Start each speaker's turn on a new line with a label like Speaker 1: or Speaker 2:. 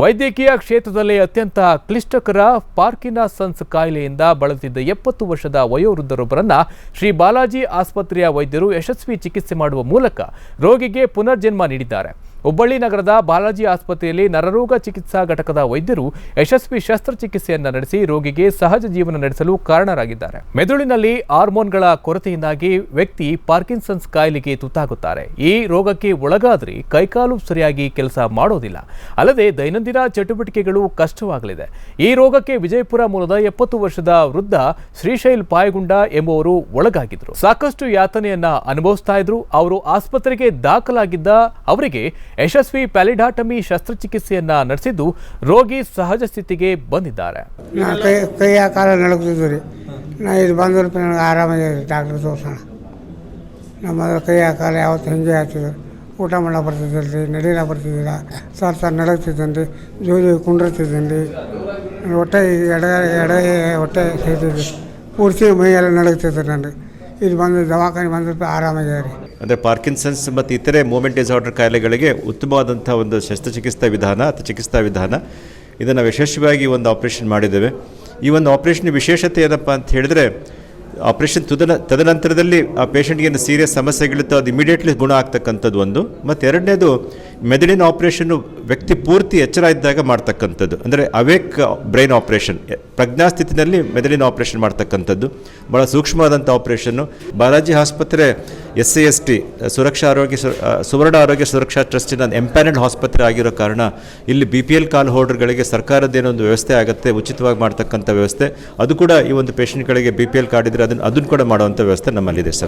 Speaker 1: ವೈದ್ಯಕೀಯ ಕ್ಷೇತ್ರದಲ್ಲಿ ಅತ್ಯಂತ ಕ್ಲಿಷ್ಟಕರ ಪಾರ್ಕಿನ್ಸನ್ಸ್ ಕಾಯಿಲೆಯಿಂದ ಬಳಲುತ್ತಿದ್ದ 70 ವರ್ಷದ ವಯೋವೃದ್ಧರೊಬ್ಬರನ್ನ ಶ್ರೀ ಬಾಲಾಜಿ ಆಸ್ಪತ್ರೆಯ ವೈದ್ಯರು ಯಶಸ್ವಿ ಚಿಕಿತ್ಸೆ ಮಾಡುವ ಮೂಲಕ ರೋಗಿಗೆ ಪುನರ್ಜನ್ಮ ನೀಡಿದ್ದಾರೆ. ಹುಬ್ಬಳ್ಳಿ ನಗರದ ಬಾಲಾಜಿ ಆಸ್ಪತ್ರೆಯಲ್ಲಿ ನರರೋಗ ಚಿಕಿತ್ಸಾ ಘಟಕದ ವೈದ್ಯರು ಯಶಸ್ವಿ ಶಸ್ತ್ರಚಿಕಿತ್ಸೆಯನ್ನು ನಡೆಸಿ ರೋಗಿಗೆ ಸಹಜ ಜೀವನ ನಡೆಸಲು ಕಾರಣರಾಗಿದ್ದಾರೆ. ಮೆದುಳಿನಲ್ಲಿ ಹಾರ್ಮೋನ್ಗಳ ಕೊರತೆಯಿಂದಾಗಿ ವ್ಯಕ್ತಿ ಪಾರ್ಕಿನ್ಸನ್ಸ್ ಕಾಯಿಲೆಗೆ ತುತ್ತಾಗುತ್ತಾರೆ. ಈ ರೋಗಕ್ಕೆ ಒಳಗಾದರೆ ಕೈಕಾಲು ಸರಿಯಾಗಿ ಕೆಲಸ ಮಾಡೋದಿಲ್ಲ, ಅಲ್ಲದೆ ದೈನಂದಿನ ಚಟುವಟಿಕೆಗಳು ಕಷ್ಟವಾಗಲಿದೆ. ಈ ರೋಗಕ್ಕೆ ವಿಜಯಪುರ ಮೂಲದ 70 ವರ್ಷದ ವೃದ್ಧ ಶ್ರೀಶೈಲ್ ಪಾಯಗುಂಡ ಎಂಬುವರು ಒಳಗಾಗಿದ್ರು. ಸಾಕಷ್ಟು ಯಾತನೆಯನ್ನ ಅನುಭವಿಸ್ತಾ ಇದ್ರು. ಅವರು ಆಸ್ಪತ್ರೆಗೆ ದಾಖಲಾಗಿದ್ದ ಅವರಿಗೆ ಯಶಸ್ವಿ ಪ್ಯಾಲಿಡಾಟಮಿ ಶಸ್ತ್ರಚಿಕಿತ್ಸೆಯನ್ನ ನಡೆಸಿದ್ದು ರೋಗಿ ಸಹಜ ಸ್ಥಿತಿಗೆ ಬಂದಿದ್ದಾರೆ.
Speaker 2: ಕೈಯ ಕಾಲ ನಡಕ್ತಿದ್ವಿ ರೀ. ನಾ ಇದು ಬಂದ್ರೆ ನನಗೆ ಆರಾಮಾಗಿ ಡಾಕ್ಟ್ರ್ ತೋರ್ಸೋಣ. ನಮ್ಮ ಕೈಯ ಕಾಲ ಯಾವತ್ತು ಹಿಂಗೆ ಆಗ್ತಿದ್ರು. ಊಟ ಮಾಡಕ್ಕೆ ಬರ್ತಿದ್ದಿಲ್ಲ ರೀ, ನಡೀಲ ಬರ್ತಿದ್ದಿಲ್ಲ. ಸರ್ ನಡಕ್ತಿದ್ದೇನೆ ರೀ, ಜೋಲಿ ಕುಂಡಿರ್ತಿದ್ದೇನೆ ರೀ. ಹೊಟ್ಟೆ ಹೊಟ್ಟೆ ಸೇರ್ತಿದ್ದೆ, ಪೂರ್ತಿ ಮೈಯೆಲ್ಲ ನಡಕ್ತಿದ್ದೆ ನಾನು. ಇದು ಬಂದು ದವಾಖಾನೆ ಬಂದ್ರೆ ಆರಾಮಾಗಿದೆ ರೀ.
Speaker 3: ಅಂದರೆ ಪಾರ್ಕಿನ್ಸನ್ಸ್ ಮತ್ತು ಇತರೆ ಮೂಮೆಂಟ್ ಡಿಸಾರ್ಡರ್ ಕಾಯಿಲೆಗಳಿಗೆ ಉತ್ತಮವಾದಂಥ ಒಂದು ಶಸ್ತ್ರಚಿಕಿತ್ಸಾ ವಿಧಾನ ಅಥವಾ ಚಿಕಿತ್ಸಾ ವಿಧಾನ ಇದನ್ನು ಯಶಸ್ವಿಯಾಗಿ ಒಂದು ಆಪ್ರೇಷನ್ ಮಾಡಿದ್ದೇವೆ. ಈ ಒಂದು ಆಪ್ರೇಷನ್ ವಿಶೇಷತೆ ಏನಪ್ಪ ಅಂತ ಹೇಳಿದ್ರೆ, ಆಪ್ರೇಷನ್ ತದನಂತರದಲ್ಲಿ ಆ ಪೇಷಂಟ್ಗೆ ಏನು ಸೀರಿಯಸ್ ಸಮಸ್ಯೆಗಳಿತ್ತು ಅದು ಇಮಿಡಿಯೇಟ್ಲಿ ಗುಣ ಆಗ್ತಕ್ಕಂಥದ್ದು ಒಂದು. ಮತ್ತು ಎರಡನೇದು ಮೆದುಳಿನ ಆಪ್ರೇಷನ್ನು ವ್ಯಕ್ತಿ ಪೂರ್ತಿ ಎಚ್ಚರ ಇದ್ದಾಗ ಮಾಡ್ತಕ್ಕಂಥದ್ದು, ಅಂದರೆ ಅವೇಕ್ ಬ್ರೈನ್ ಆಪ್ರೇಷನ್, ಪ್ರಜ್ಞಾಸ್ಥಿತಿನಲ್ಲಿ ಮೆದುಳಿನ ಆಪ್ರೇಷನ್ ಮಾಡ್ತಕ್ಕಂಥದ್ದು ಭಾಳ ಸೂಕ್ಷ್ಮವಾದಂಥ ಆಪ್ರೇಷನ್ನು. ಬಾಲಾಜಿ ಆಸ್ಪತ್ರೆ SAST ಸುವರ್ಣ ಆರೋಗ್ಯ ಸುರಕ್ಷಾ ಟ್ರಸ್ಟಿನ ಎಂಪ್ಯಾನಲ್ಡ್ ಆಸ್ಪತ್ರೆ ಆಗಿರೋ ಕಾರಣ ಇಲ್ಲಿ BPL ಕಾರ್ಡ್ ಹೋಲ್ಡರ್ಗಳಿಗೆ ಸರ್ಕಾರದ್ದೇನೊಂದು ವ್ಯವಸ್ಥೆ ಆಗುತ್ತೆ, ಉಚಿತವಾಗಿ ಮಾಡ್ತಕ್ಕಂಥ ವ್ಯವಸ್ಥೆ. ಅದು ಕೂಡ ಈ ಒಂದು ಪೇಷಂಟ್ಗಳಿಗೆ BPL ಕಾರ್ಡ್ ಇದ್ದರೆ ಅದನ್ನು ಕೂಡ ಮಾಡುವಂಥ ವ್ಯವಸ್ಥೆ ನಮ್ಮಲ್ಲಿದೆ ಸರ್.